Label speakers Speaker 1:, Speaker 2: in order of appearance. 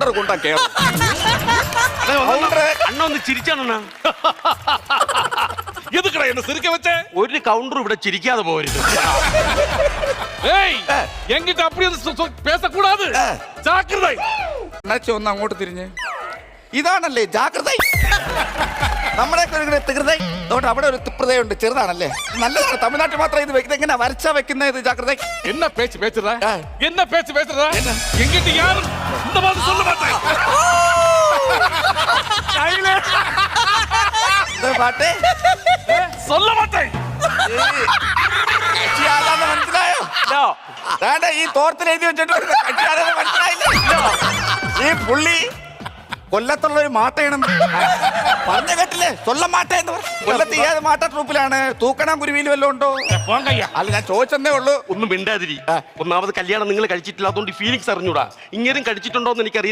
Speaker 1: Counter കൊണ്ടാ കേറും.
Speaker 2: അണ്ണൊന്ന് ചിരിച്ചാണ.
Speaker 3: എതുക്കട എന്നെ സിരിക്ക വെച്ചേ?
Speaker 2: ഒരു കൗണ്ടർ ഇവിടെ ചിരിക്കാതെ പോരുത്.
Speaker 3: ഏയ് എങ്കിട്ട് അപ്പടി പേസക്കൂടാതെ ജാഗ്രത.
Speaker 1: അണ്ണാച്ചി ഒന്ന് അങ്ങോട്ട് തിരിഞ്ഞ്. ഇതാണല്ലേ ജാഗ്രത. നമ്മുടെ തികൃത. അതുകൊണ്ട് അവിടെ ഒരു തിപ്രതയുണ്ട്, ചെറുതാണല്ലേ, നല്ലതാണ്. തമിഴ്നാട്ടിൽ മാത്രം ഇത് വെക്കുന്നത്. എങ്ങനെ വരച്ചാ വെക്കുന്ന ഇത് ജാഗ്രത?
Speaker 3: என்ன பேச்சு பேசுறா? என்ன பேச்சு பேசுறா? எங்கிட்ட யாரும் இந்த மாதிரி சொல்ல மாட்டேன்.
Speaker 1: പാട്ടേ
Speaker 3: சொல்ல மாட்டேன்.
Speaker 1: മനസ്സിലായോ? ഈ തോർത്തിൽ എഴുതി വെച്ചിട്ട് മനസ്സിലായില്ല. ഈ പുള്ളി കൊല്ലത്തുള്ള ഒരു മാട്ടയാണ് പറഞ്ഞ കേട്ടില്ലേ? കൊല്ലം മാട്ട എന്ന് പറഞ്ഞു. കൊല്ലത്ത് ഏത് മാട്ട ട്രൂപ്പിലാണ്? തൂക്കണം കുരുവിയിൽ വല്ലതും ഉണ്ടോ? അല്ല, ഞാൻ ചോദിച്ചെന്നേ ഉള്ളൂ.
Speaker 2: ഒന്നും മിണ്ടാതിരി. ഒന്നാമത് കല്യാണം നിങ്ങൾ കഴിച്ചിട്ടില്ല, അതുകൊണ്ട് ഫീലിങ്സ് അറിഞ്ഞൂടാ. ഇങ്ങനെയും കഴിച്ചിട്ടുണ്ടോ എന്ന് എനിക്കറിയാം.